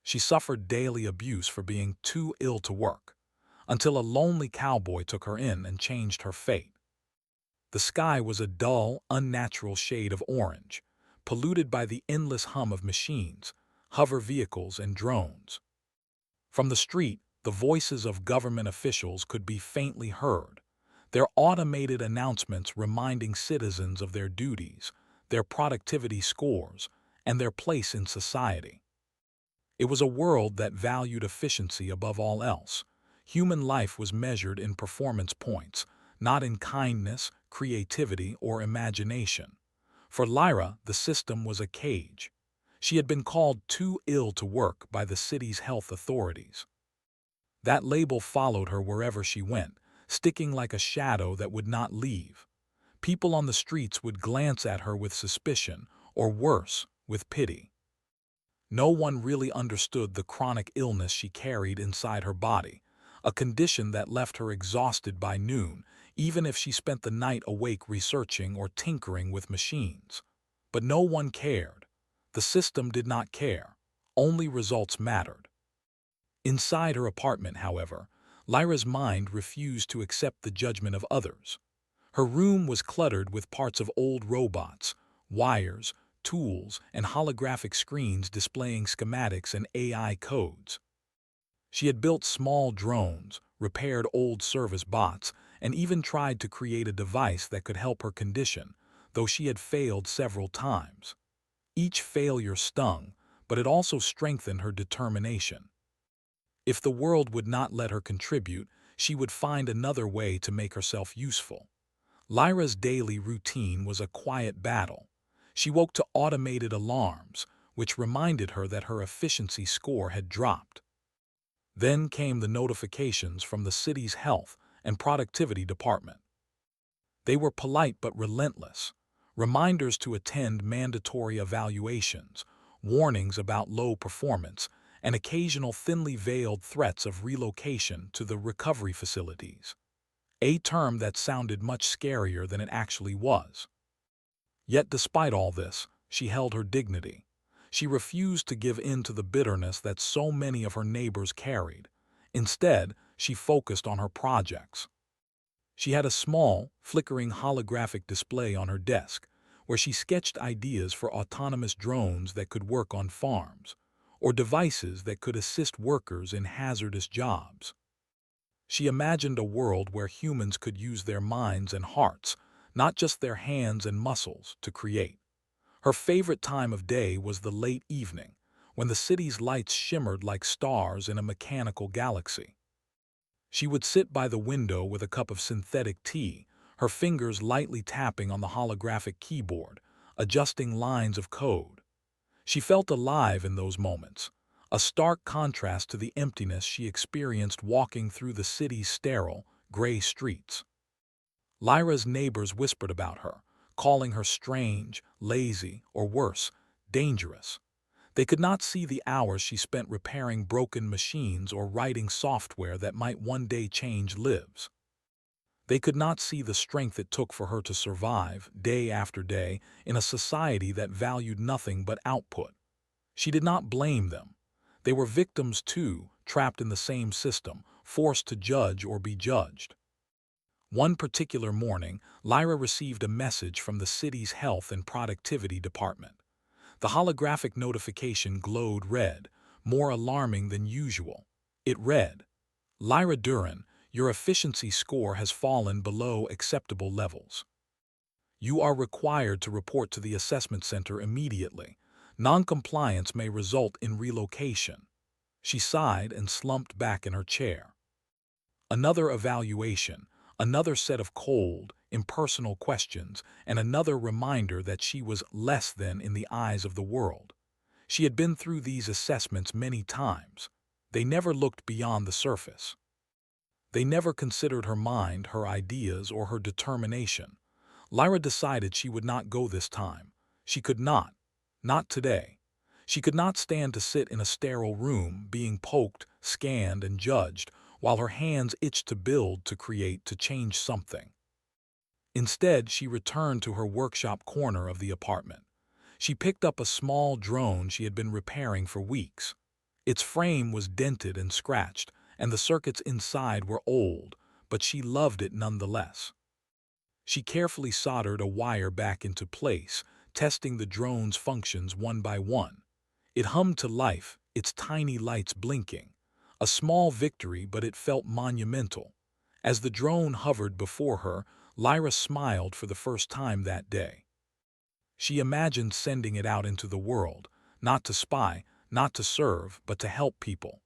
She suffered daily abuse for being too ill to work, until a lonely cowboy took her in and changed her fate. The sky was a dull, unnatural shade of orange, polluted by the endless hum of machines, hover vehicles, and drones. From the street, the voices of government officials could be faintly heard, their automated announcements reminding citizens of their duties, their productivity scores, and their place in society. It was a world that valued efficiency above all else. Human life was measured in performance points, not in kindness, creativity, or imagination. For Lyra, the system was a cage. She had been called too ill to work by the city's health authorities. That label followed her wherever she went, sticking like a shadow that would not leave. People on the streets would glance at her with suspicion, or worse, with pity. No one really understood the chronic illness she carried inside her body, a condition that left her exhausted by noon, even if she spent the night awake researching or tinkering with machines. But no one cared. The system did not care. Only results mattered. Inside her apartment, however, Lyra's mind refused to accept the judgment of others. Her room was cluttered with parts of old robots, wires, tools, and holographic screens displaying schematics and AI codes. She had built small drones, repaired old service bots, and even tried to create a device that could help her condition, though she had failed several times. Each failure stung, but it also strengthened her determination. If the world would not let her contribute, she would find another way to make herself useful. Lyra's daily routine was a quiet battle. She woke to automated alarms, which reminded her that her efficiency score had dropped. Then came the notifications from the city's health and productivity department. They were polite but relentless. Reminders to attend mandatory evaluations, warnings about low performance, and occasional thinly veiled threats of relocation to the recovery facilities. A term that sounded much scarier than it actually was. Yet despite all this, she held her dignity. She refused to give in to the bitterness that so many of her neighbors carried. Instead, she focused on her projects. She had a small, flickering holographic display on her desk, where she sketched ideas for autonomous drones that could work on farms, or devices that could assist workers in hazardous jobs. She imagined a world where humans could use their minds and hearts, not just their hands and muscles, to create. Her favorite time of day was the late evening, when the city's lights shimmered like stars in a mechanical galaxy. She would sit by the window with a cup of synthetic tea, her fingers lightly tapping on the holographic keyboard, adjusting lines of code. She felt alive in those moments, a stark contrast to the emptiness she experienced walking through the city's sterile, gray streets. Lyra's neighbors whispered about her, calling her strange, lazy, or worse, dangerous. They could not see the hours she spent repairing broken machines or writing software that might one day change lives. They could not see the strength it took for her to survive, day after day, in a society that valued nothing but output. She did not blame them. They were victims too, trapped in the same system, forced to judge or be judged. One particular morning, Lyra received a message from the city's health and productivity department. The holographic notification glowed red, more alarming than usual. It read, "Lyra Duran, your efficiency score has fallen below acceptable levels. You are required to report to the assessment center immediately. Non-compliance may result in relocation." She sighed and slumped back in her chair. Another evaluation, another set of cold, impersonal questions, and another reminder that she was less than in the eyes of the world. She had been through these assessments many times. They never looked beyond the surface. They never considered her mind, her ideas, or her determination. Lyra decided she would not go this time. She could not. Not today. She could not stand to sit in a sterile room, being poked, scanned, and judged, while her hands itched to build, to create, to change something. Instead, she returned to her workshop corner of the apartment. She picked up a small drone she had been repairing for weeks. Its frame was dented and scratched, and the circuits inside were old, but she loved it nonetheless. She carefully soldered a wire back into place, testing the drone's functions one by one. It hummed to life, its tiny lights blinking. A small victory, but it felt monumental. As the drone hovered before her, Lyra smiled for the first time that day. She imagined sending it out into the world, not to spy, not to serve, but to help people.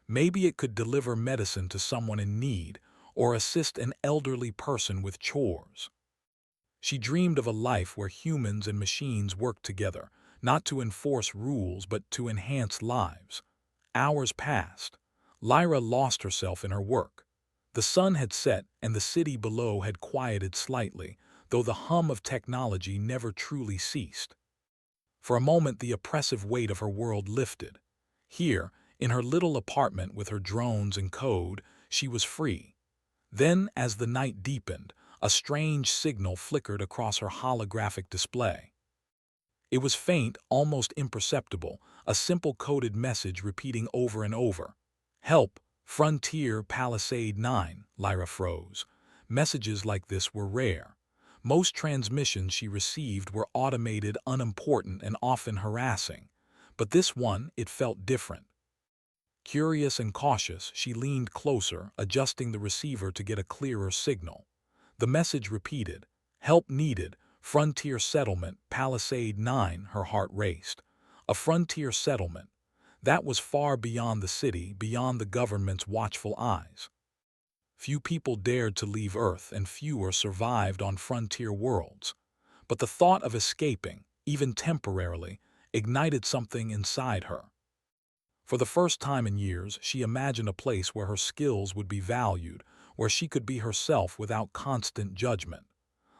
Maybe it could deliver medicine to someone in need, or assist an elderly person with chores. She dreamed of a life where humans and machines worked together, not to enforce rules but to enhance lives. Hours passed. Lyra lost herself in her work. The sun had set and the city below had quieted slightly, though the hum of technology never truly ceased. For a moment the oppressive weight of her world lifted. Here, in her little apartment with her drones and code, she was free. Then, as the night deepened, a strange signal flickered across her holographic display. It was faint, almost imperceptible, a simple coded message repeating over and over. "Help, Frontier Palisade 9, Lyra froze. Messages like this were rare. Most transmissions she received were automated, unimportant, and often harassing. But this one, it felt different. Curious and cautious, she leaned closer, adjusting the receiver to get a clearer signal. The message repeated, "Help needed, Frontier Settlement, Palisade 9, her heart raced. A frontier settlement. That was far beyond the city, beyond the government's watchful eyes. Few people dared to leave Earth and fewer survived on frontier worlds. But the thought of escaping, even temporarily, ignited something inside her. For the first time in years, she imagined a place where her skills would be valued, where she could be herself without constant judgment.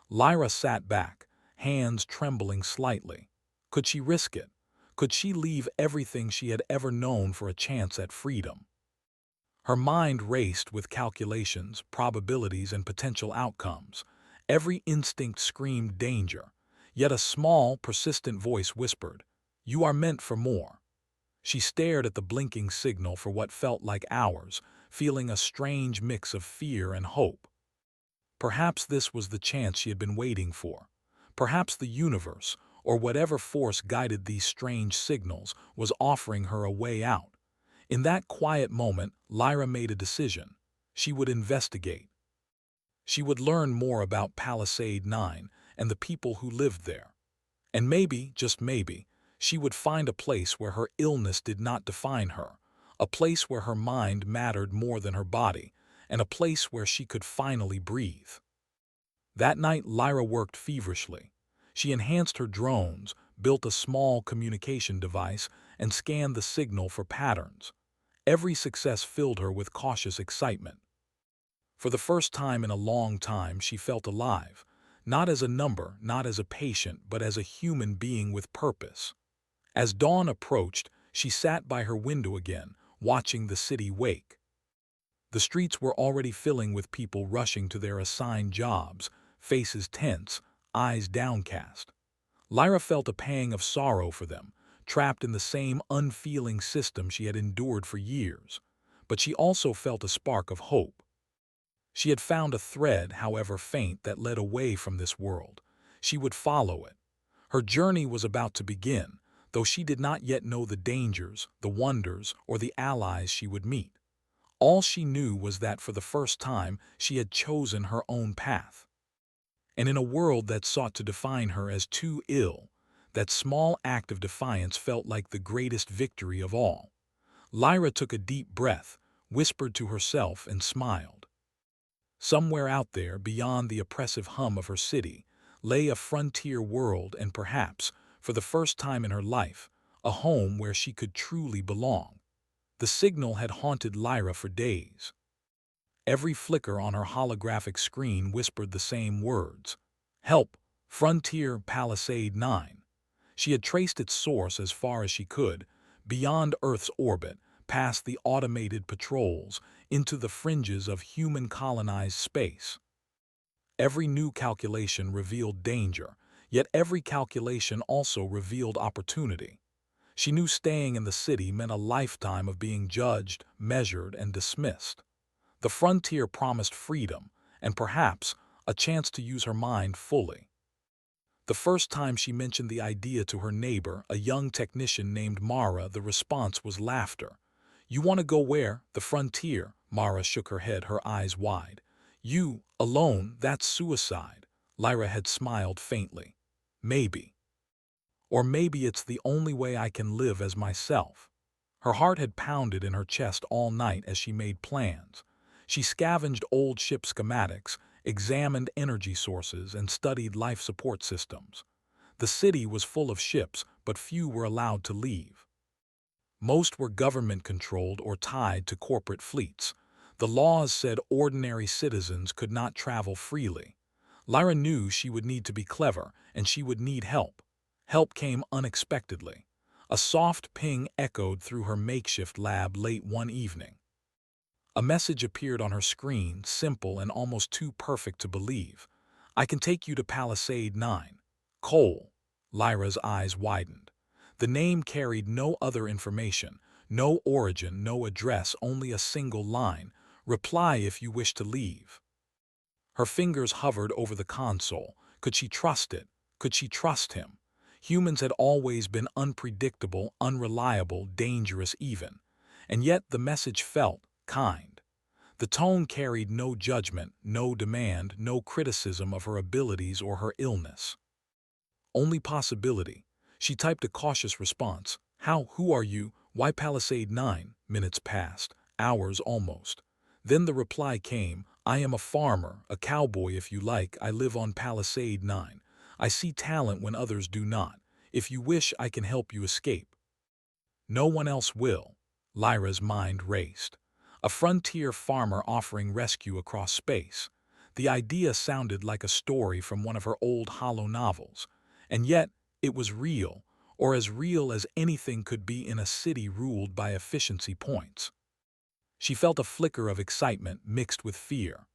Lyra sat back, hands trembling slightly. Could she risk it? Could she leave everything she had ever known for a chance at freedom? Her mind raced with calculations, probabilities, and potential outcomes. Every instinct screamed danger, yet a small, persistent voice whispered, "You are meant for more." She stared at the blinking signal for what felt like hours, feeling a strange mix of fear and hope. Perhaps this was the chance she had been waiting for. Perhaps the universe, or whatever force guided these strange signals, was offering her a way out. In that quiet moment, Lyra made a decision. She would investigate. She would learn more about Palisade 9 and the people who lived there. And maybe, just maybe, she would find a place where her illness did not define her, a place where her mind mattered more than her body, and a place where she could finally breathe. That night, Lyra worked feverishly. She enhanced her drones, built a small communication device, and scanned the signal for patterns. Every success filled her with cautious excitement. For the first time in a long time, she felt alive, not as a number, not as a patient, but as a human being with purpose. As dawn approached, she sat by her window again, watching the city wake. The streets were already filling with people rushing to their assigned jobs, faces tense, eyes downcast. Lyra felt a pang of sorrow for them, trapped in the same unfeeling system she had endured for years. But she also felt a spark of hope. She had found a thread, however faint, that led away from this world. She would follow it. Her journey was about to begin, though she did not yet know the dangers, the wonders, or the allies she would meet. All she knew was that for the first time she had chosen her own path. And in a world that sought to define her as too ill, that small act of defiance felt like the greatest victory of all. Lyra took a deep breath, whispered to herself, and smiled. Somewhere out there, beyond the oppressive hum of her city, lay a frontier world and perhaps, for the first time in her life, a home where she could truly belong. The signal had haunted Lyra for days. Every flicker on her holographic screen whispered the same words. "Help, Frontier Palisade 9. She had traced its source as far as she could, beyond Earth's orbit, past the automated patrols, into the fringes of human-colonized space. Every new calculation revealed danger, yet every calculation also revealed opportunity. She knew staying in the city meant a lifetime of being judged, measured, and dismissed. The frontier promised freedom, and perhaps a chance to use her mind fully. The first time she mentioned the idea to her neighbor, a young technician named Mara, the response was laughter. "You want to go where? The frontier?" Mara shook her head, her eyes wide. "You, alone, that's suicide." Lyra had smiled faintly. "Maybe. Or maybe it's the only way I can live as myself." Her heart had pounded in her chest all night as she made plans. She scavenged old ship schematics, examined energy sources, and studied life support systems. The city was full of ships, but few were allowed to leave. Most were government-controlled or tied to corporate fleets. The laws said ordinary citizens could not travel freely. Lyra knew she would need to be clever, and she would need help. Help came unexpectedly. A soft ping echoed through her makeshift lab late one evening. A message appeared on her screen, simple and almost too perfect to believe. "I can take you to Palisade 9. Cole." Lyra's eyes widened. The name carried no other information, no origin, no address, only a single line: "Reply if you wish to leave." Her fingers hovered over the console. Could she trust it? Could she trust him? Humans had always been unpredictable, unreliable, dangerous even. And yet the message felt kind. The tone carried no judgment, no demand, no criticism of her abilities or her illness. Only possibility. She typed a cautious response. Who are you? Why Palisade 9? Minutes passed, hours almost. Then the reply came: "I am a farmer, a cowboy if you like. I live on Palisade 9. I see talent when others do not. If you wish, I can help you escape." No one else will. Lyra's mind raced. A frontier farmer offering rescue across space. The idea sounded like a story from one of her old hollow novels. And yet, it was real, or as real as anything could be in a city ruled by efficiency points. She felt a flicker of excitement mixed with fear.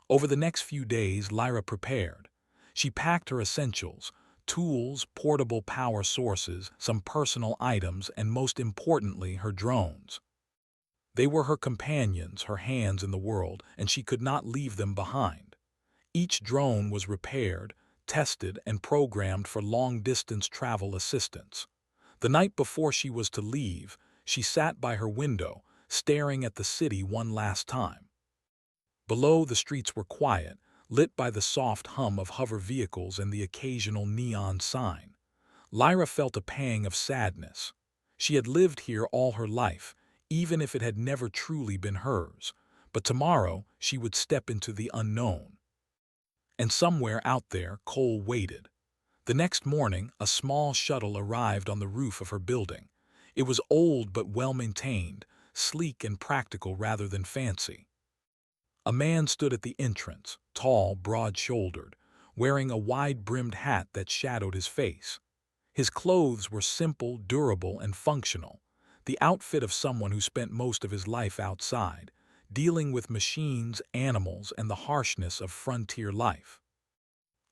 Over the next few days, Lyra prepared. She packed her essentials: tools, portable power sources, some personal items, and most importantly, her drones. They were her companions, her hands in the world, and she could not leave them behind. Each drone was repaired, tested, and programmed for long-distance travel assistance. The night before she was to leave, she sat by her window, staring at the city one last time. Below, the streets were quiet, lit by the soft hum of hover vehicles and the occasional neon sign. Lyra felt a pang of sadness. She had lived here all her life, even if it had never truly been hers. But tomorrow she would step into the unknown. And somewhere out there, Cole waited. The next morning, a small shuttle arrived on the roof of her building. It was old but well-maintained, sleek and practical rather than fancy. A man stood at the entrance, tall, broad-shouldered, wearing a wide-brimmed hat that shadowed his face. His clothes were simple, durable, and functional, the outfit of someone who spent most of his life outside, dealing with machines, animals, and the harshness of frontier life.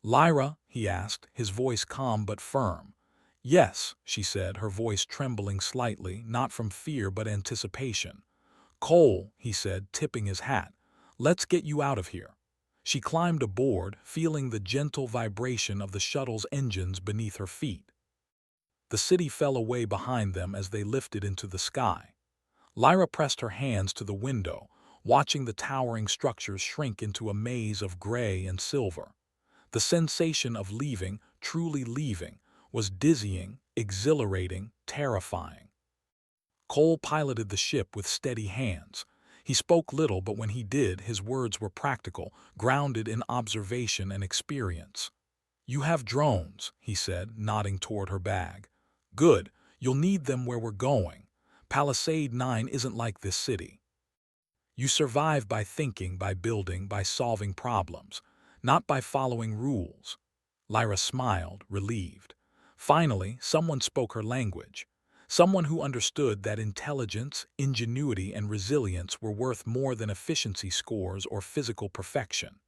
"Lyra?" he asked, his voice calm but firm. "Yes," she said, her voice trembling slightly, not from fear but anticipation. "Cole," he said, tipping his hat, "let's get you out of here." She climbed aboard, feeling the gentle vibration of the shuttle's engines beneath her feet. The city fell away behind them as they lifted into the sky. Lyra pressed her hands to the window, watching the towering structures shrink into a maze of gray and silver. The sensation of leaving, truly leaving, was dizzying, exhilarating, terrifying. Cole piloted the ship with steady hands. He spoke little, but when he did, his words were practical, grounded in observation and experience. "You have drones," he said, nodding toward her bag. "Good. You'll need them where we're going. Palisade 9 isn't like this city. You survive by thinking, by building, by solving problems, not by following rules." Lyra smiled, relieved. Finally, someone spoke her language. Someone who understood that intelligence, ingenuity, and resilience were worth more than efficiency scores or physical perfection.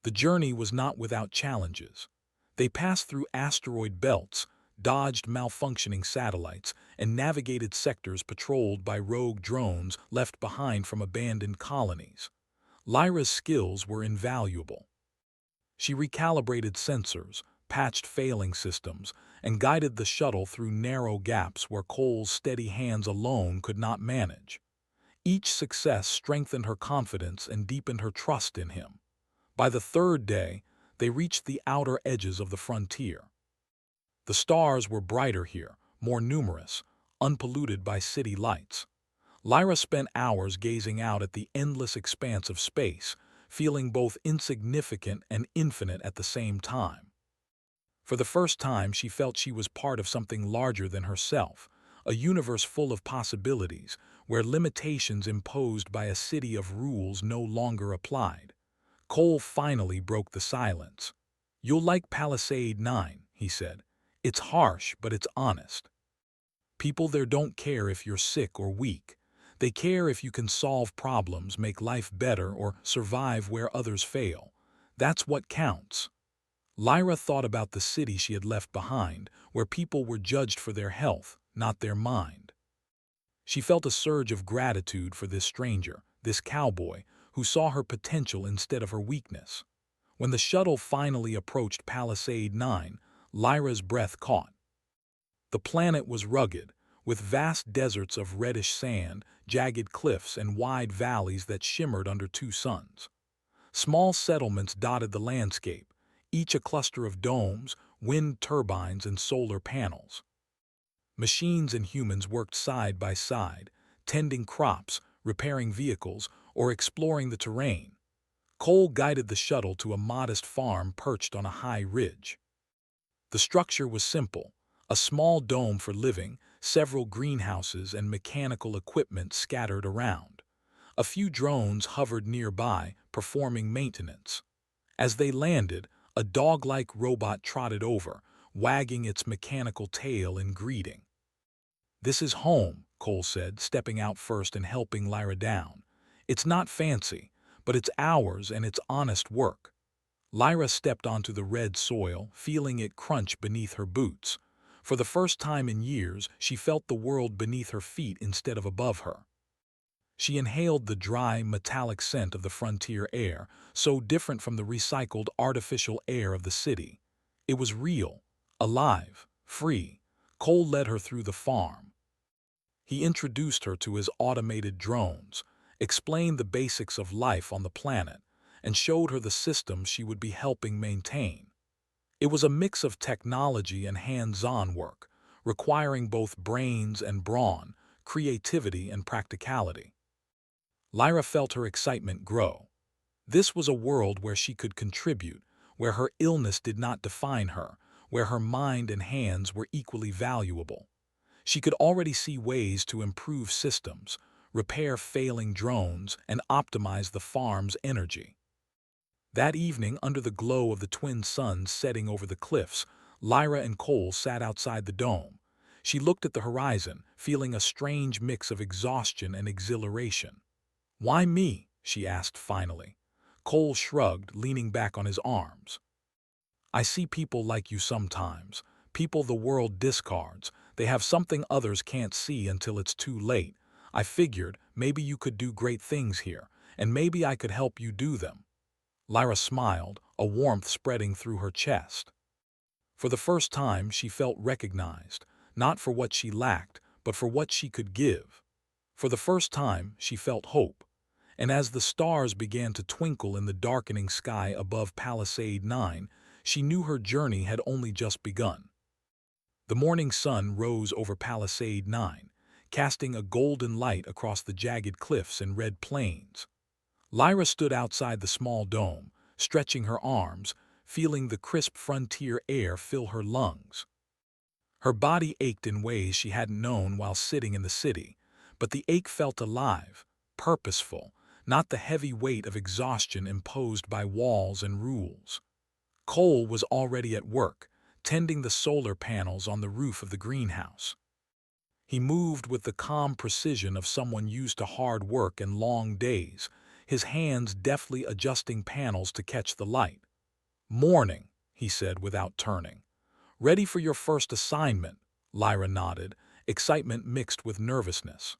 The journey was not without challenges. They passed through asteroid belts, dodged malfunctioning satellites, and navigated sectors patrolled by rogue drones left behind from abandoned colonies. Lyra's skills were invaluable. She recalibrated sensors, patched failing systems, and guided the shuttle through narrow gaps where Cole's steady hands alone could not manage. Each success strengthened her confidence and deepened her trust in him. By the third day, they reached the outer edges of the frontier. The stars were brighter here, more numerous, unpolluted by city lights. Lyra spent hours gazing out at the endless expanse of space, feeling both insignificant and infinite at the same time. For the first time, she felt she was part of something larger than herself, a universe full of possibilities, where limitations imposed by a city of rules no longer applied. Cole finally broke the silence. "You'll like Palisade 9, he said. "It's harsh, but it's honest. People there don't care if you're sick or weak. They care if you can solve problems, make life better, or survive where others fail. That's what counts." Lyra thought about the city she had left behind, where people were judged for their health, not their mind. She felt a surge of gratitude for this stranger, this cowboy, who saw her potential instead of her weakness. When the shuttle finally approached Palisade 9, Lyra's breath caught. The planet was rugged, with vast deserts of reddish sand, jagged cliffs, and wide valleys that shimmered under two suns. Small settlements dotted the landscape, each a cluster of domes, wind turbines, and solar panels. Machines and humans worked side by side, tending crops, repairing vehicles, or exploring the terrain. Cole guided the shuttle to a modest farm perched on a high ridge. The structure was simple: a small dome for living, several greenhouses, and mechanical equipment scattered around. A few drones hovered nearby, performing maintenance. As they landed, a dog-like robot trotted over, wagging its mechanical tail in greeting. "This is home," Cole said, stepping out first and helping Lyra down. "It's not fancy, but it's ours and it's honest work." Lyra stepped onto the red soil, feeling it crunch beneath her boots. For the first time in years, she felt the world beneath her feet instead of above her. She inhaled the dry, metallic scent of the frontier air, so different from the recycled, artificial air of the city. It was real, alive, free. Cole led her through the farm. He introduced her to his automated drones, explained the basics of life on the planet, and showed her the systems she would be helping maintain. It was a mix of technology and hands-on work, requiring both brains and brawn, creativity and practicality. Lyra felt her excitement grow. This was a world where she could contribute, where her illness did not define her, where her mind and hands were equally valuable. She could already see ways to improve systems, repair failing drones, and optimize the farm's energy. That evening, under the glow of the twin suns setting over the cliffs, Lyra and Cole sat outside the dome. She looked at the horizon, feeling a strange mix of exhaustion and exhilaration. "Why me?" she asked finally. Cole shrugged, leaning back on his arms. "I see people like you sometimes, people the world discards. They have something others can't see until it's too late. I figured maybe you could do great things here, and maybe I could help you do them." Lyra smiled, a warmth spreading through her chest. For the first time, she felt recognized, not for what she lacked, but for what she could give. For the first time, she felt hope. And as the stars began to twinkle in the darkening sky above Palisade 9, she knew her journey had only just begun. The morning sun rose over Palisade 9, casting a golden light across the jagged cliffs and red plains. Lyra stood outside the small dome, stretching her arms, feeling the crisp frontier air fill her lungs. Her body ached in ways she hadn't known while sitting in the city, but the ache felt alive, purposeful, not the heavy weight of exhaustion imposed by walls and rules. Cole was already at work, tending the solar panels on the roof of the greenhouse. He moved with the calm precision of someone used to hard work and long days, his hands deftly adjusting panels to catch the light. "Morning," he said without turning. Ready for your first assignment, Lyra nodded, excitement mixed with nervousness.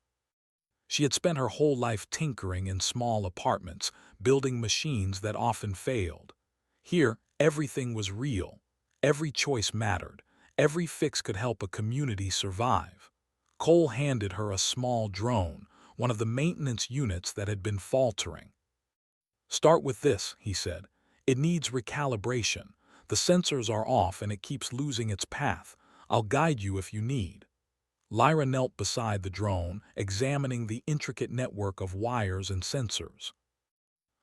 She had spent her whole life tinkering in small apartments, building machines that often failed. Here, everything was real. Every choice mattered. Every fix could help a community survive. Cole handed her a small drone, one of the maintenance units that had been faltering. "Start with this," he said. "It needs recalibration. The sensors are off and it keeps losing its path. I'll guide you if you need." Lyra knelt beside the drone, examining the intricate network of wires and sensors.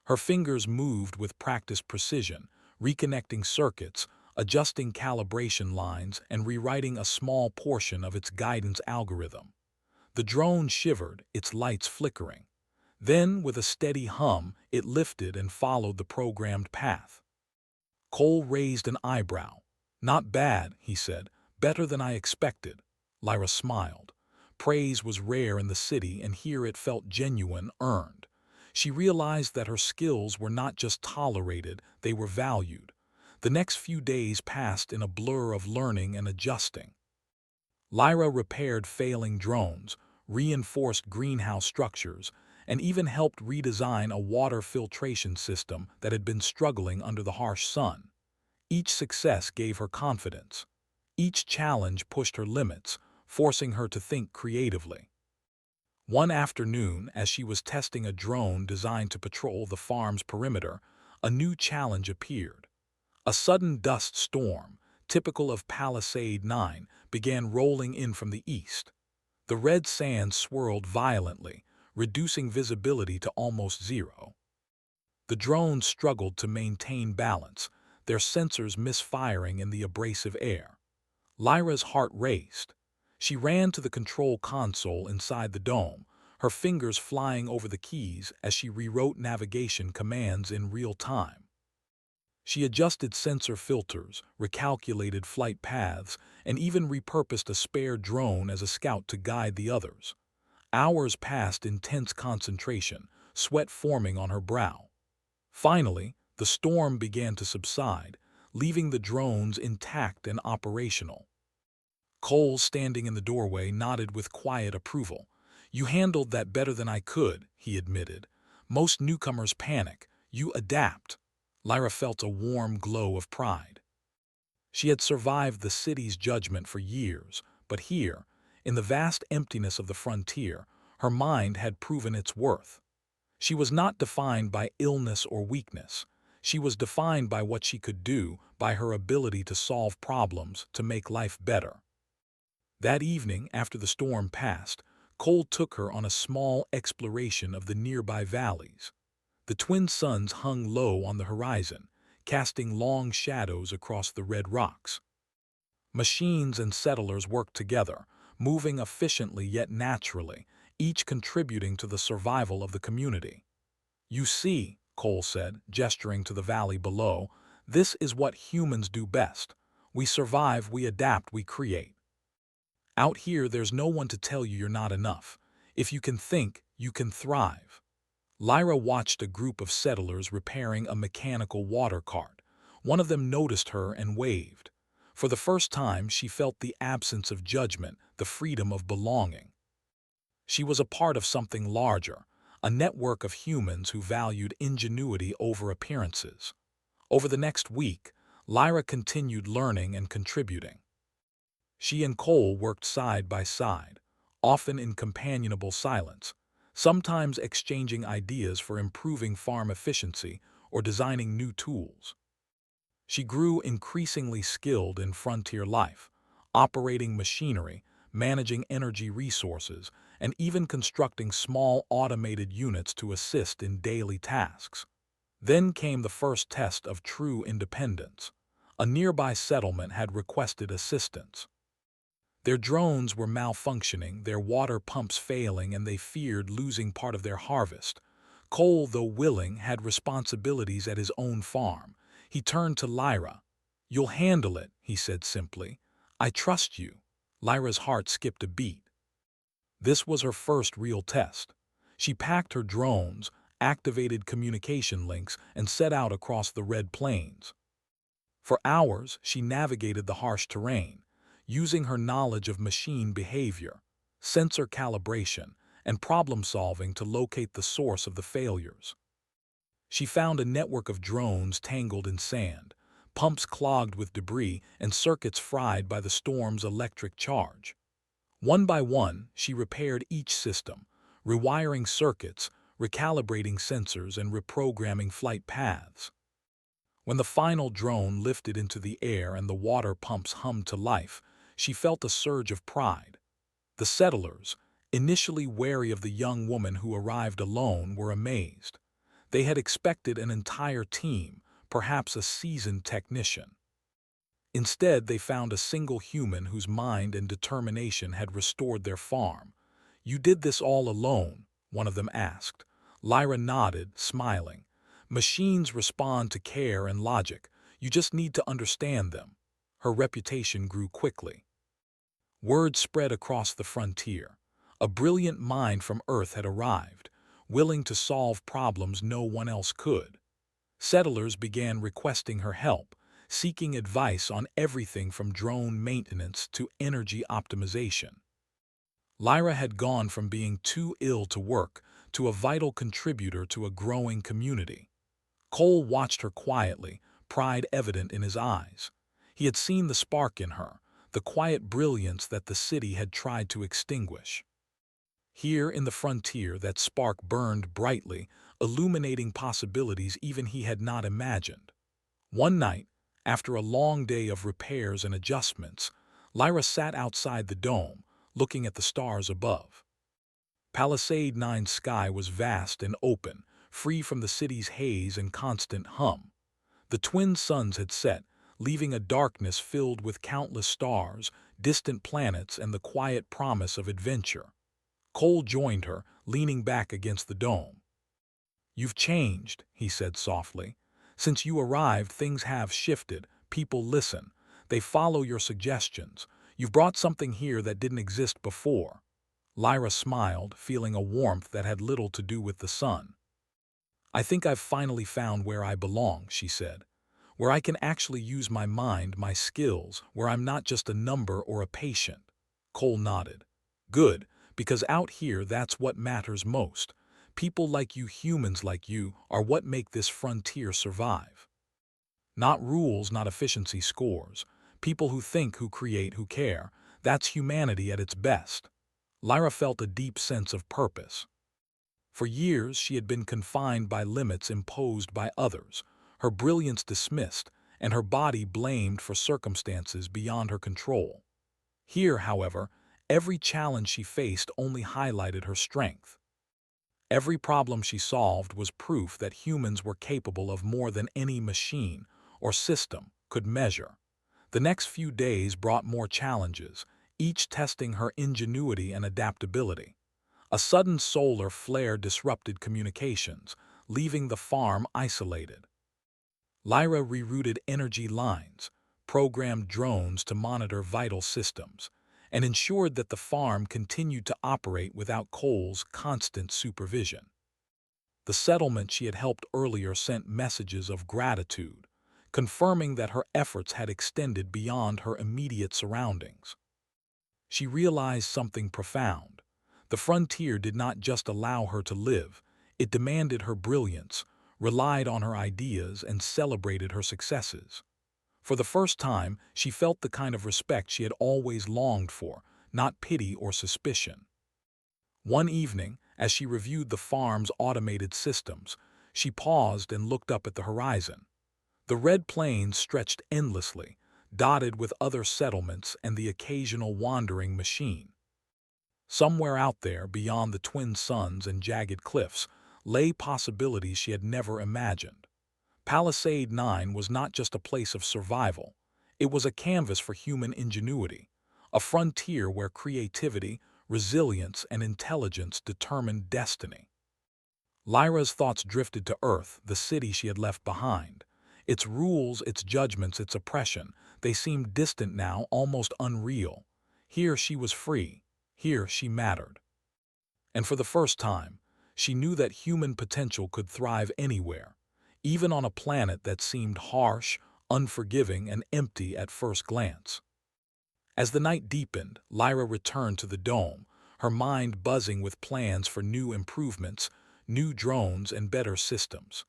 Her fingers moved with practiced precision, reconnecting circuits, adjusting calibration lines, and rewriting a small portion of its guidance algorithm. The drone shivered, its lights flickering. Then, with a steady hum, it lifted and followed the programmed path. Cole raised an eyebrow. "Not bad," he said. "Better than I expected." Lyra smiled. Praise was rare in the city, and here it felt genuine, earned. She realized that her skills were not just tolerated, they were valued. The next few days passed in a blur of learning and adjusting. Lyra repaired failing drones, reinforced greenhouse structures, and even helped redesign a water filtration system that had been struggling under the harsh sun. Each success gave her confidence. Each challenge pushed her limits, forcing her to think creatively. One afternoon, as she was testing a drone designed to patrol the farm's perimeter, a new challenge appeared. A sudden dust storm, typical of Palisade 9, began rolling in from the east. The red sand swirled violently, reducing visibility to almost zero. The drones struggled to maintain balance, their sensors misfiring in the abrasive air. Lyra's heart raced. She ran to the control console inside the dome, her fingers flying over the keys as she rewrote navigation commands in real time. She adjusted sensor filters, recalculated flight paths, and even repurposed a spare drone as a scout to guide the others. Hours passed in tense concentration, sweat forming on her brow. Finally, the storm began to subside, leaving the drones intact and operational. Cole, standing in the doorway, nodded with quiet approval. "You handled that better than I could," he admitted. "Most newcomers panic. You adapt." Lyra felt a warm glow of pride. She had survived the city's judgment for years, but here, in the vast emptiness of the frontier, her mind had proven its worth. She was not defined by illness or weakness. She was defined by what she could do, by her ability to solve problems, to make life better. That evening, after the storm passed, Cole took her on a small exploration of the nearby valleys. The twin suns hung low on the horizon, casting long shadows across the red rocks. Machines and settlers worked together, moving efficiently yet naturally, each contributing to the survival of the community. "You see," Cole said, gesturing to the valley below, "this is what humans do best. We survive, we adapt, we create. Out here, there's no one to tell you you're not enough. If you can think, you can thrive." Lyra watched a group of settlers repairing a mechanical water cart. One of them noticed her and waved. For the first time, she felt the absence of judgment, the freedom of belonging. She was a part of something larger, a network of humans who valued ingenuity over appearances. Over the next week, Lyra continued learning and contributing. She and Cole worked side by side, often in companionable silence, sometimes exchanging ideas for improving farm efficiency or designing new tools. She grew increasingly skilled in frontier life, operating machinery, managing energy resources, and even constructing small automated units to assist in daily tasks. Then came the first test of true independence. A nearby settlement had requested assistance. Their drones were malfunctioning, their water pumps failing, and they feared losing part of their harvest. Cole, though willing, had responsibilities at his own farm. He turned to Lyra. "You'll handle it," he said simply. "I trust you." Lyra's heart skipped a beat. This was her first real test. She packed her drones, activated communication links, and set out across the Red Plains. For hours, she navigated the harsh terrain, using her knowledge of machine behavior, sensor calibration, and problem-solving to locate the source of the failures. She found a network of drones tangled in sand, pumps clogged with debris, and circuits fried by the storm's electric charge. One by one, she repaired each system, rewiring circuits, recalibrating sensors, and reprogramming flight paths. When the final drone lifted into the air and the water pumps hummed to life, she felt a surge of pride. The settlers, initially wary of the young woman who arrived alone, were amazed. They had expected an entire team, perhaps a seasoned technician. Instead, they found a single human whose mind and determination had restored their farm. "You did this all alone?" one of them asked. Lyra nodded, smiling. "Machines respond to care and logic. You just need to understand them." Her reputation grew quickly. Word spread across the frontier. A brilliant mind from Earth had arrived, willing to solve problems no one else could. Settlers began requesting her help, seeking advice on everything from drone maintenance to energy optimization. Lyra had gone from being too ill to work to a vital contributor to a growing community. Cole watched her quietly, pride evident in his eyes. He had seen the spark in her, the quiet brilliance that the city had tried to extinguish. Here in the frontier, that spark burned brightly, illuminating possibilities even he had not imagined. One night, after a long day of repairs and adjustments, Lyra sat outside the dome, looking at the stars above. Palisade 9's sky was vast and open, free from the city's haze and constant hum. The twin suns had set, leaving a darkness filled with countless stars, distant planets, and the quiet promise of adventure. Cole joined her, leaning back against the dome. "You've changed," he said softly. "Since you arrived, things have shifted. People listen. They follow your suggestions. You've brought something here that didn't exist before." Lyra smiled, feeling a warmth that had little to do with the sun. "I think I've finally found where I belong," she said. "Where I can actually use my mind, my skills, where I'm not just a number or a patient." Cole nodded. "Good, because out here that's what matters most. People like you, humans like you, are what make this frontier survive. Not rules, not efficiency scores. People who think, who create, who care. That's humanity at its best." Lyra felt a deep sense of purpose. For years, she had been confined by limits imposed by others, her brilliance dismissed, and her body blamed for circumstances beyond her control. Here, however, every challenge she faced only highlighted her strength. Every problem she solved was proof that humans were capable of more than any machine or system could measure. The next few days brought more challenges, each testing her ingenuity and adaptability. A sudden solar flare disrupted communications, leaving the farm isolated. Lyra rerouted energy lines, programmed drones to monitor vital systems, and ensured that the farm continued to operate without Cole's constant supervision. The settlement she had helped earlier sent messages of gratitude, confirming that her efforts had extended beyond her immediate surroundings. She realized something profound. The frontier did not just allow her to live, it demanded her brilliance, relied on her ideas, and celebrated her successes. For the first time, she felt the kind of respect she had always longed for, not pity or suspicion. One evening, as she reviewed the farm's automated systems, she paused and looked up at the horizon. The red plains stretched endlessly, dotted with other settlements and the occasional wandering machine. Somewhere out there, beyond the twin suns and jagged cliffs, lay possibilities she had never imagined. Palisade 9 was not just a place of survival. It was a canvas for human ingenuity, a frontier where creativity, resilience, and intelligence determined destiny. Lyra's thoughts drifted to Earth, the city she had left behind. Its rules, its judgments, its oppression, they seemed distant now, almost unreal. Here she was free. Here she mattered. And for the first time, she knew that human potential could thrive anywhere, even on a planet that seemed harsh, unforgiving and empty at first glance. As the night deepened, Lyra returned to the dome, her mind buzzing with plans for new improvements, new drones, and better systems.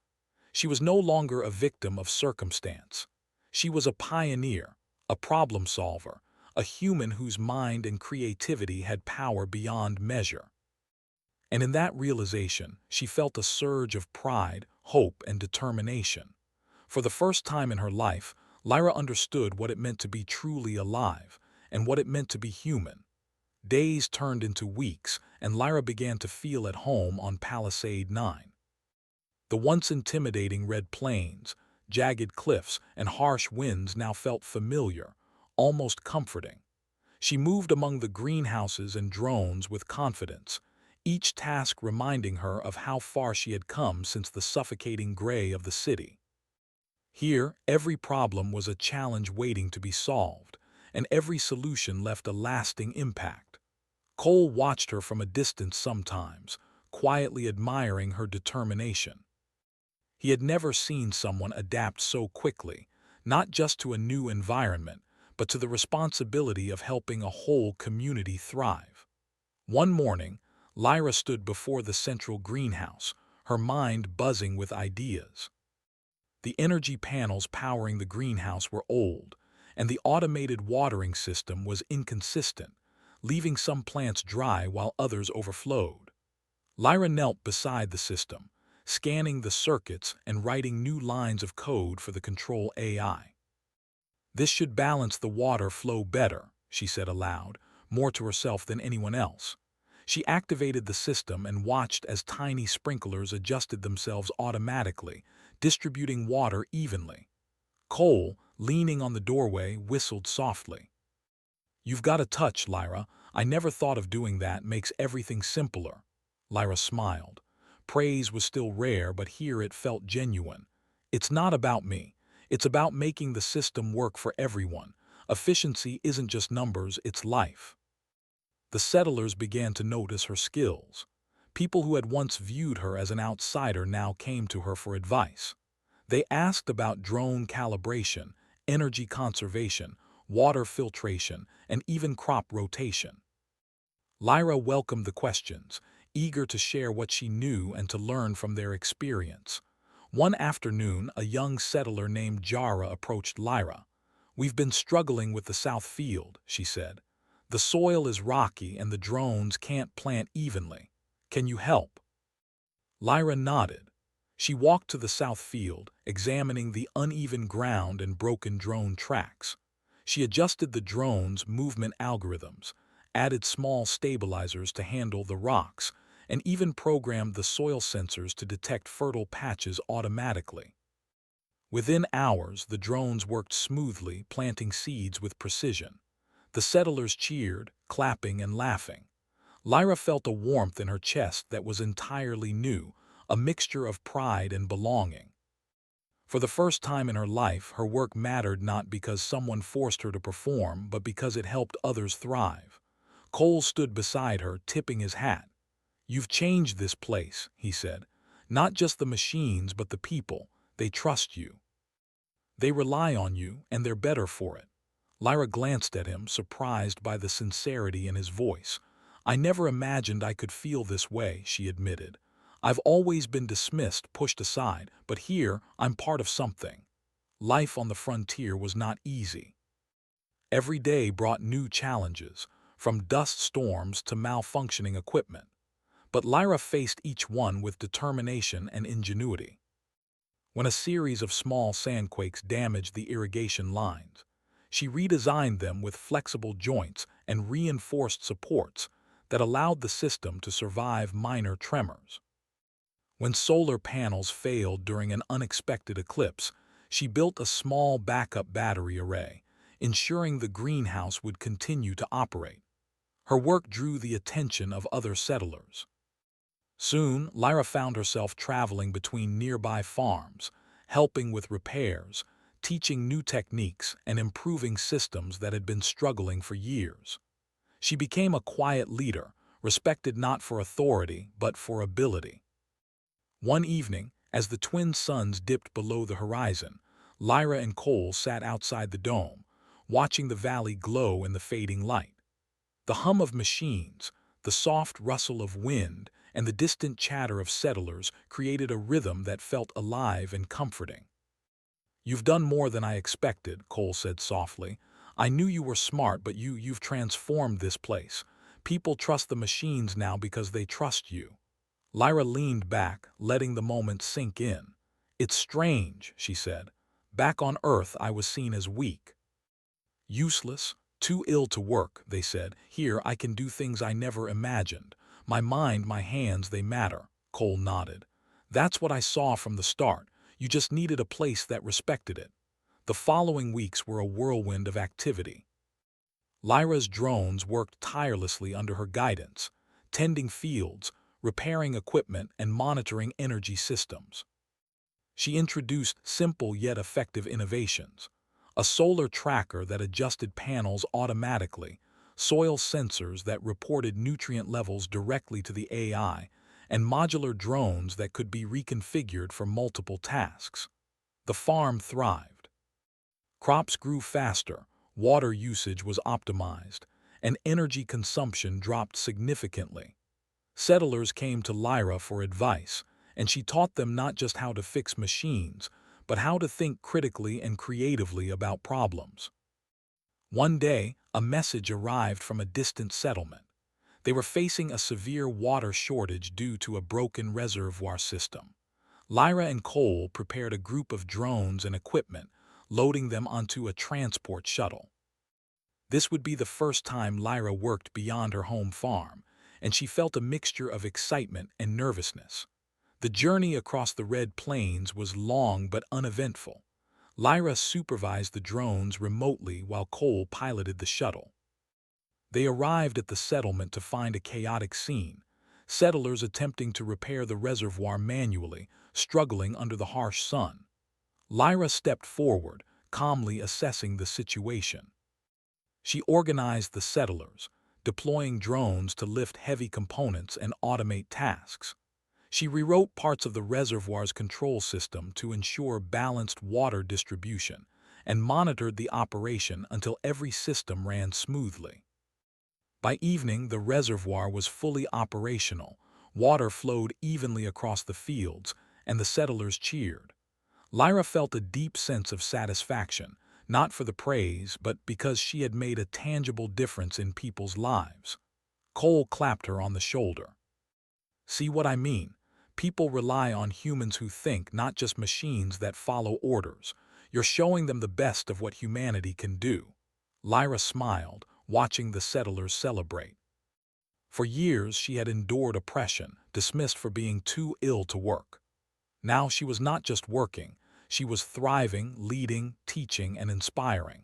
She was no longer a victim of circumstance. She was a pioneer, a problem solver, a human whose mind and creativity had power beyond measure. And in that realization, she felt a surge of pride, hope, and determination. For the first time in her life, Lyra understood what it meant to be truly alive and what it meant to be human. Days turned into weeks, and Lyra began to feel at home on Palisade 9. The once intimidating red plains, jagged cliffs, and harsh winds now felt familiar, almost comforting. She moved among the greenhouses and drones with confidence, each task reminding her of how far she had come since the suffocating gray of the city. Here, every problem was a challenge waiting to be solved, and every solution left a lasting impact. Cole watched her from a distance sometimes, quietly admiring her determination. He had never seen someone adapt so quickly, not just to a new environment, but to the responsibility of helping a whole community thrive. One morning, Lyra stood before the central greenhouse, her mind buzzing with ideas. The energy panels powering the greenhouse were old, and the automated watering system was inconsistent, leaving some plants dry while others overflowed. Lyra knelt beside the system, scanning the circuits and writing new lines of code for the control AI. "This should balance the water flow better," she said aloud, more to herself than anyone else. She activated the system and watched as tiny sprinklers adjusted themselves automatically, distributing water evenly. Cole, leaning on the doorway, whistled softly. "You've got a touch, Lyra. I never thought of doing that. Makes everything simpler." Lyra smiled. Praise was still rare, but here it felt genuine. "It's not about me. It's about making the system work for everyone. Efficiency isn't just numbers, it's life." The settlers began to notice her skills. People who had once viewed her as an outsider now came to her for advice. They asked about drone calibration, energy conservation, water filtration, and even crop rotation. Lyra welcomed the questions, eager to share what she knew and to learn from their experience. One afternoon, a young settler named Jara approached Lyra. "We've been struggling with the south field," she said. "The soil is rocky and the drones can't plant evenly. Can you help?" Lyra nodded. She walked to the south field, examining the uneven ground and broken drone tracks. She adjusted the drone's movement algorithms, added small stabilizers to handle the rocks, and even programmed the soil sensors to detect fertile patches automatically. Within hours, the drones worked smoothly, planting seeds with precision. The settlers cheered, clapping and laughing. Lyra felt a warmth in her chest that was entirely new, a mixture of pride and belonging. For the first time in her life, her work mattered not because someone forced her to perform, but because it helped others thrive. Cole stood beside her, tipping his hat. "You've changed this place," he said. "Not just the machines, but the people. They trust you. They rely on you, and they're better for it." Lyra glanced at him, surprised by the sincerity in his voice. "I never imagined I could feel this way," she admitted. "I've always been dismissed, pushed aside, but here I'm part of something." Life on the frontier was not easy. Every day brought new challenges, from dust storms to malfunctioning equipment. But Lyra faced each one with determination and ingenuity. When a series of small sandquakes damaged the irrigation lines, she redesigned them with flexible joints and reinforced supports that allowed the system to survive minor tremors. When solar panels failed during an unexpected eclipse, she built a small backup battery array, ensuring the greenhouse would continue to operate. Her work drew the attention of other settlers. Soon, Lyra found herself traveling between nearby farms, helping with repairs, teaching new techniques, and improving systems that had been struggling for years. She became a quiet leader, respected not for authority, but for ability. One evening, as the twin suns dipped below the horizon, Lyra and Cole sat outside the dome, watching the valley glow in the fading light. The hum of machines, the soft rustle of wind, and the distant chatter of settlers created a rhythm that felt alive and comforting. "You've done more than I expected," Cole said softly. "I knew you were smart, but you've transformed this place. People trust the machines now because they trust you." Lyra leaned back, letting the moment sink in. "It's strange," she said. "Back on Earth I was seen as weak. Useless, too ill to work," they said. "Here I can do things I never imagined. My mind, my hands, they matter." Cole nodded. "That's what I saw from the start. You just needed a place that respected it." The following weeks were a whirlwind of activity. Lyra's drones worked tirelessly under her guidance, tending fields, repairing equipment, and monitoring energy systems. She introduced simple yet effective innovations: a solar tracker that adjusted panels automatically, soil sensors that reported nutrient levels directly to the AI, and modular drones that could be reconfigured for multiple tasks. The farm thrived. Crops grew faster, water usage was optimized, and energy consumption dropped significantly. Settlers came to Lyra for advice, and she taught them not just how to fix machines, but how to think critically and creatively about problems. One day, a message arrived from a distant settlement. They were facing a severe water shortage due to a broken reservoir system. Lyra and Cole prepared a group of drones and equipment, loading them onto a transport shuttle. This would be the first time Lyra worked beyond her home farm, and she felt a mixture of excitement and nervousness. The journey across the Red Plains was long but uneventful. Lyra supervised the drones remotely while Cole piloted the shuttle. They arrived at the settlement to find a chaotic scene: settlers attempting to repair the reservoir manually, struggling under the harsh sun. Lyra stepped forward, calmly assessing the situation. She organized the settlers, deploying drones to lift heavy components and automate tasks. She rewrote parts of the reservoir's control system to ensure balanced water distribution, and monitored the operation until every system ran smoothly. By evening, the reservoir was fully operational, water flowed evenly across the fields, and the settlers cheered. Lyra felt a deep sense of satisfaction, not for the praise, but because she had made a tangible difference in people's lives. Cole clapped her on the shoulder. "See what I mean? People rely on humans who think, not just machines that follow orders. You're showing them the best of what humanity can do." Lyra smiled, watching the settlers celebrate. For years she had endured oppression, dismissed for being too ill to work. Now she was not just working, she was thriving, leading, teaching, and inspiring.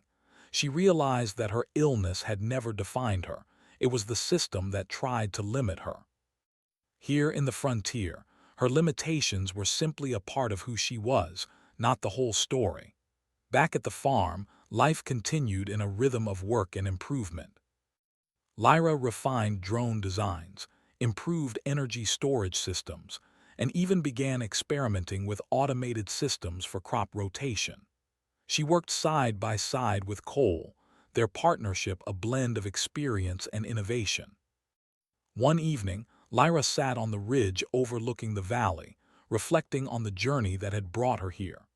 She realized that her illness had never defined her. It was the system that tried to limit her. Here in the frontier, her limitations were simply a part of who she was, not the whole story. Back at the farm, life continued in a rhythm of work and improvement. Lyra refined drone designs, improved energy storage systems, and even began experimenting with automated systems for crop rotation. She worked side by side with Cole, their partnership a blend of experience and innovation. One evening, Lyra sat on the ridge overlooking the valley, reflecting on the journey that had brought her here.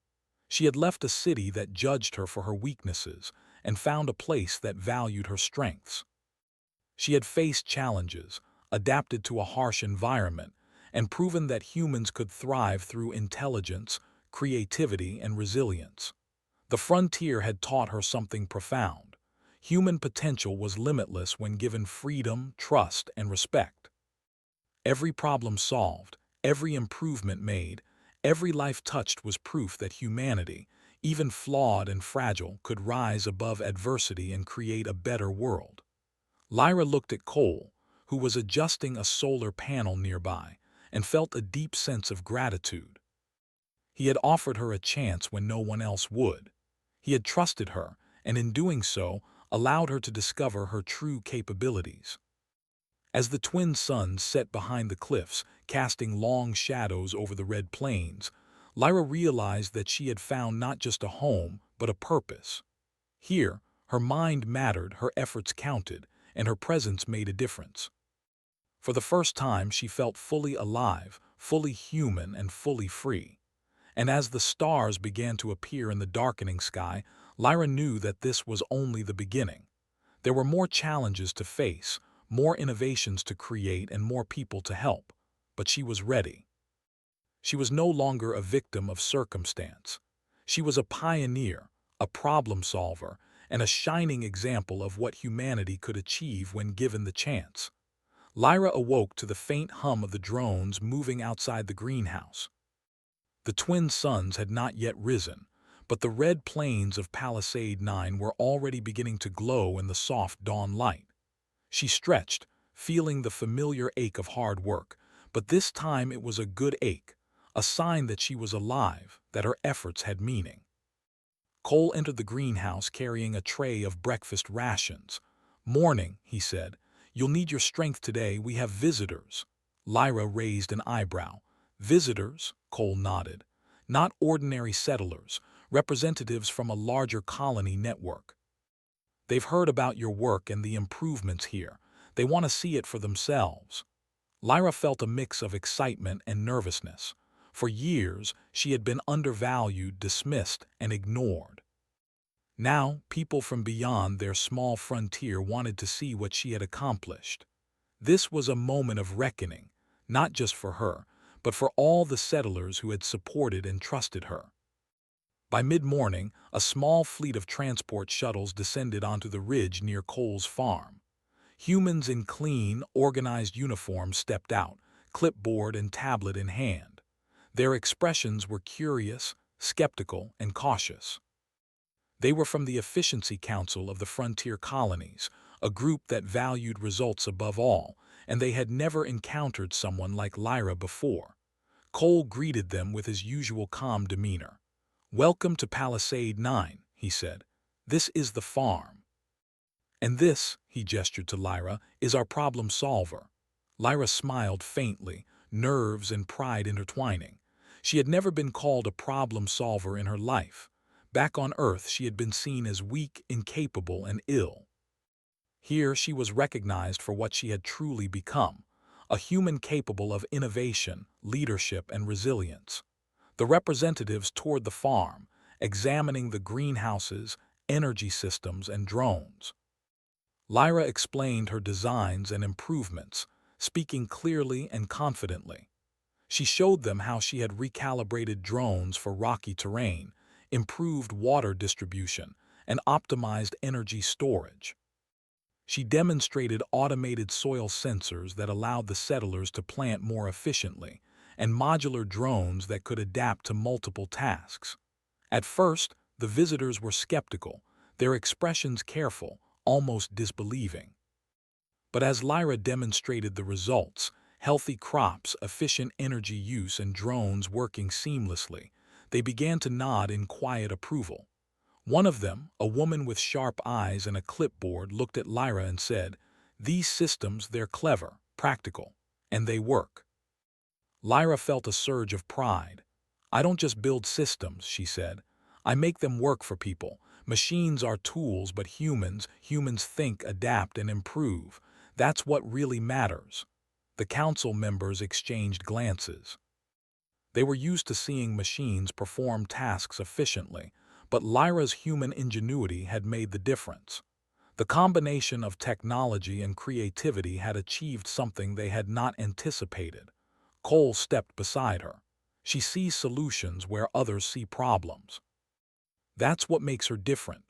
She had left a city that judged her for her weaknesses and found a place that valued her strengths. She had faced challenges, adapted to a harsh environment, and proven that humans could thrive through intelligence, creativity, and resilience. The frontier had taught her something profound. Human potential was limitless when given freedom, trust, and respect. Every problem solved, every improvement made, every life touched was proof that humanity, even flawed and fragile, could rise above adversity and create a better world. Lyra looked at Cole, who was adjusting a solar panel nearby, and felt a deep sense of gratitude. He had offered her a chance when no one else would. He had trusted her, and in doing so, allowed her to discover her true capabilities. As the twin suns set behind the cliffs, casting long shadows over the Red Plains, Lyra realized that she had found not just a home, but a purpose. Here, her mind mattered, her efforts counted, and her presence made a difference. For the first time, she felt fully alive, fully human, and fully free. And as the stars began to appear in the darkening sky, Lyra knew that this was only the beginning. There were more challenges to face, more innovations to create, and more people to help. But she was ready. She was no longer a victim of circumstance. She was a pioneer, a problem solver, and a shining example of what humanity could achieve when given the chance. Lyra awoke to the faint hum of the drones moving outside the greenhouse. The twin suns had not yet risen, but the red plains of Palisade 9 were already beginning to glow in the soft dawn light. She stretched, feeling the familiar ache of hard work, but this time it was a good ache, a sign that she was alive, that her efforts had meaning. Cole entered the greenhouse carrying a tray of breakfast rations. "Morning," he said. "You'll need your strength today, we have visitors." Lyra raised an eyebrow. "Visitors?" Cole nodded. "Not ordinary settlers, representatives from a larger colony network. They've heard about your work and the improvements here. They want to see it for themselves." Lyra felt a mix of excitement and nervousness. For years, she had been undervalued, dismissed, and ignored. Now, people from beyond their small frontier wanted to see what she had accomplished. This was a moment of reckoning, not just for her, but for all the settlers who had supported and trusted her. By mid-morning, a small fleet of transport shuttles descended onto the ridge near Cole's farm. Humans in clean, organized uniforms stepped out, clipboard and tablet in hand. Their expressions were curious, skeptical, and cautious. They were from the Efficiency Council of the Frontier Colonies, a group that valued results above all, and they had never encountered someone like Lyra before. Cole greeted them with his usual calm demeanor. "Welcome to Palisade 9, he said. "This is the farm. And this," he gestured to Lyra, "is our problem solver." Lyra smiled faintly, nerves and pride intertwining. She had never been called a problem solver in her life. Back on Earth, she had been seen as weak, incapable, and ill. Here she was recognized for what she had truly become, a human capable of innovation, leadership, and resilience. The representatives toured the farm, examining the greenhouses, energy systems, and drones. Lyra explained her designs and improvements, speaking clearly and confidently. She showed them how she had recalibrated drones for rocky terrain, improved water distribution, and optimized energy storage. She demonstrated automated soil sensors that allowed the settlers to plant more efficiently, and modular drones that could adapt to multiple tasks. At first, the visitors were skeptical, their expressions careful, almost disbelieving. But as Lyra demonstrated the results, healthy crops, efficient energy use, and drones working seamlessly, they began to nod in quiet approval. One of them, a woman with sharp eyes and a clipboard, looked at Lyra and said, "These systems, they're clever, practical, and they work." Lyra felt a surge of pride. "I don't just build systems," she said. "I make them work for people. Machines are tools, but humans think, adapt, and improve. That's what really matters." The council members exchanged glances. They were used to seeing machines perform tasks efficiently, but Lyra's human ingenuity had made the difference. The combination of technology and creativity had achieved something they had not anticipated. Cole stepped beside her. "She sees solutions where others see problems. That's what makes her different."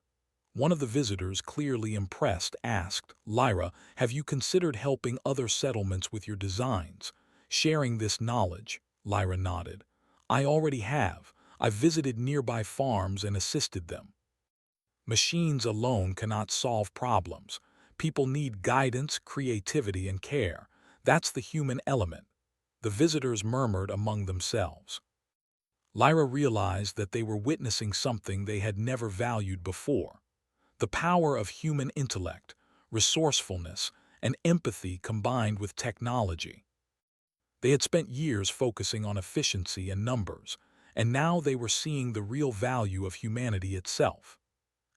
One of the visitors, clearly impressed, asked, "Lyra, have you considered helping other settlements with your designs? Sharing this knowledge?" Lyra nodded. "I already have. I've visited nearby farms and assisted them. Machines alone cannot solve problems. People need guidance, creativity, and care. That's the human element." The visitors murmured among themselves. Lyra realized that they were witnessing something they had never valued before. The power of human intellect, resourcefulness, and empathy combined with technology. They had spent years focusing on efficiency and numbers, and now they were seeing the real value of humanity itself.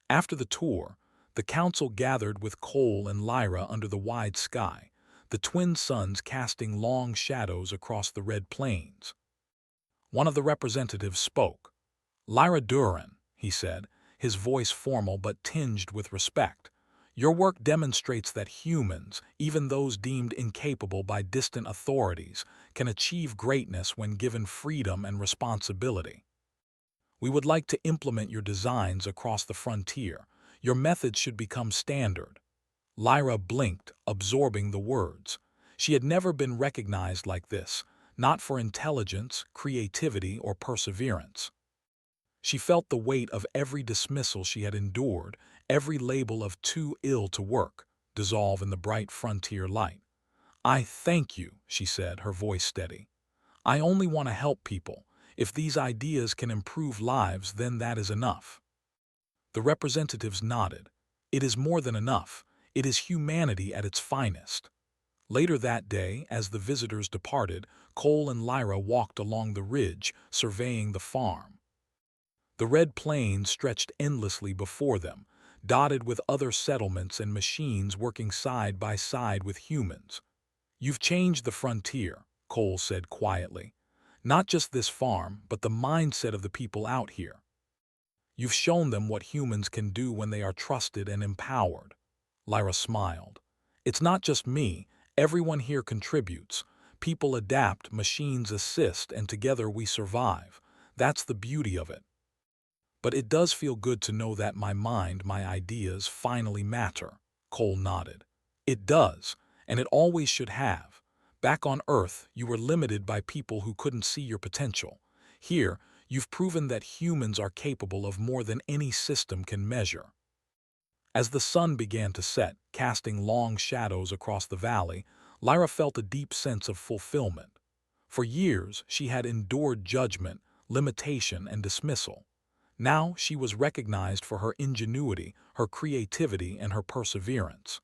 After the tour, the council gathered with Cole and Lyra under the wide sky, the twin suns casting long shadows across the red plains. One of the representatives spoke. "Lyra Duran," he said, his voice formal but tinged with respect, "your work demonstrates that humans, even those deemed incapable by distant authorities, can achieve greatness when given freedom and responsibility. We would like to implement your designs across the frontier. Your methods should become standard." Lyra blinked, absorbing the words. She had never been recognized like this, not for intelligence, creativity, or perseverance. She felt the weight of every dismissal she had endured, every label of too ill to work, dissolve in the bright frontier light. "I thank you," she said, her voice steady. "I only want to help people. If these ideas can improve lives, then that is enough." The representatives nodded. "It is more than enough. It is humanity at its finest." Later that day, as the visitors departed, Cole and Lyra walked along the ridge, surveying the farm. The red plains stretched endlessly before them, dotted with other settlements and machines working side by side with humans. "You've changed the frontier," Cole said quietly. "Not just this farm, but the mindset of the people out here. You've shown them what humans can do when they are trusted and empowered." Lyra smiled. "It's not just me. Everyone here contributes. People adapt, machines assist, and together we survive. That's the beauty of it. But it does feel good to know that my mind, my ideas, finally matter." Cole nodded. "It does, and it always should have. Back on Earth, you were limited by people who couldn't see your potential. Here, you've proven that humans are capable of more than any system can measure." As the sun began to set, casting long shadows across the valley, Lyra felt a deep sense of fulfillment. For years, she had endured judgment, limitation, and dismissal. Now she was recognized for her ingenuity, her creativity, and her perseverance.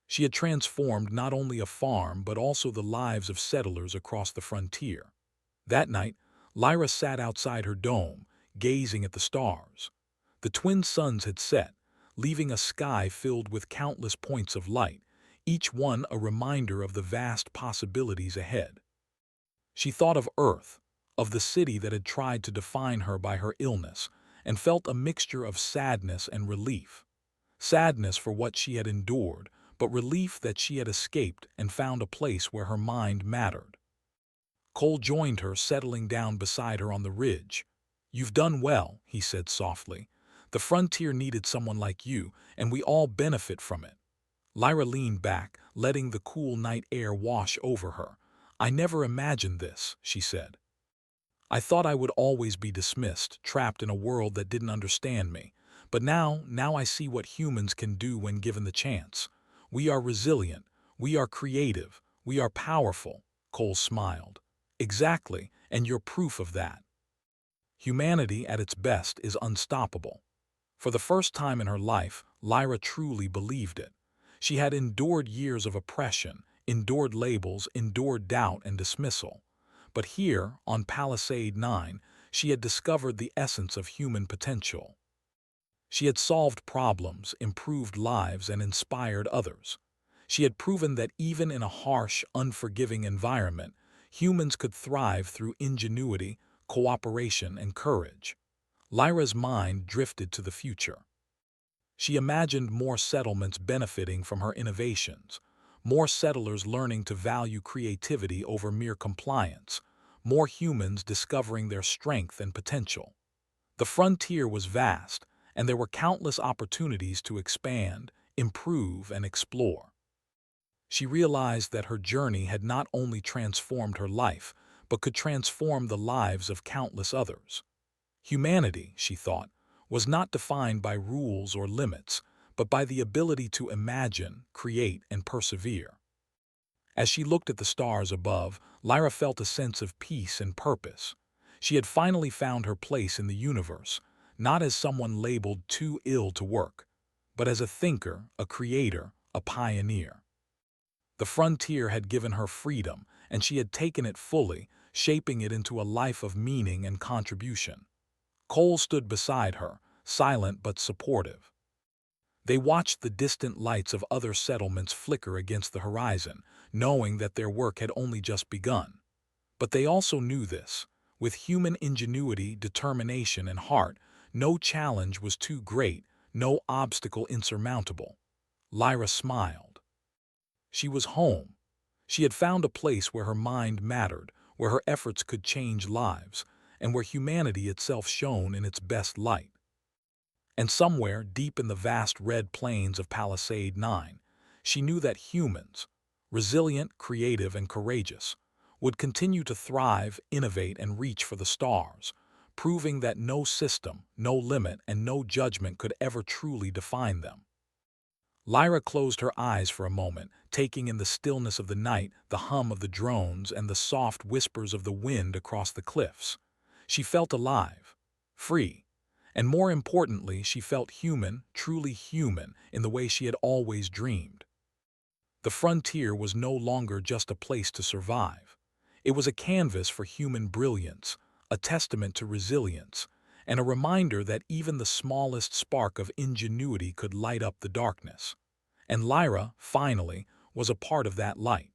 She had transformed not only a farm but also the lives of settlers across the frontier. That night, Lyra sat outside her dome, gazing at the stars. The twin suns had set, leaving a sky filled with countless points of light, each one a reminder of the vast possibilities ahead. She thought of Earth, of the city that had tried to define her by her illness, and felt a mixture of sadness and relief. Sadness for what she had endured, but relief that she had escaped and found a place where her mind mattered. Cole joined her, settling down beside her on the ridge. "You've done well," he said softly. "The frontier needed someone like you, and we all benefit from it." Lyra leaned back, letting the cool night air wash over her. "I never imagined this," she said. "I thought I would always be dismissed, trapped in a world that didn't understand me. But now I see what humans can do when given the chance. We are resilient, we are creative, we are powerful." Cole smiled. "Exactly, and you're proof of that. Humanity at its best is unstoppable." For the first time in her life, Lyra truly believed it. She had endured years of oppression, endured labels, endured doubt and dismissal. But here, on Palisade 9, she had discovered the essence of human potential. She had solved problems, improved lives, and inspired others. She had proven that even in a harsh, unforgiving environment, humans could thrive through ingenuity, cooperation, and courage. Lyra's mind drifted to the future. She imagined more settlements benefiting from her innovations, more settlers learning to value creativity over mere compliance, more humans discovering their strength and potential. The frontier was vast, and there were countless opportunities to expand, improve, and explore. She realized that her journey had not only transformed her life, but could transform the lives of countless others. Humanity, she thought, was not defined by rules or limits, but by the ability to imagine, create, and persevere. As she looked at the stars above, Lyra felt a sense of peace and purpose. She had finally found her place in the universe, not as someone labeled too ill to work, but as a thinker, a creator, a pioneer. The frontier had given her freedom, and she had taken it fully, shaping it into a life of meaning and contribution. Cole stood beside her, silent but supportive. They watched the distant lights of other settlements flicker against the horizon, knowing that their work had only just begun. But they also knew this. With human ingenuity, determination, and heart, no challenge was too great, no obstacle insurmountable. Lyra smiled. She was home. She had found a place where her mind mattered, where her efforts could change lives, and where humanity itself shone in its best light. And somewhere, deep in the vast red plains of Palisade 9, she knew that humans, resilient, creative, and courageous, would continue to thrive, innovate, and reach for the stars, proving that no system, no limit, and no judgment could ever truly define them. Lyra closed her eyes for a moment, taking in the stillness of the night, the hum of the drones, and the soft whispers of the wind across the cliffs. She felt alive, free, and more importantly, she felt human, truly human, in the way she had always dreamed. The frontier was no longer just a place to survive. It was a canvas for human brilliance, a testament to resilience, and a reminder that even the smallest spark of ingenuity could light up the darkness. And Lyra, finally, was a part of that light.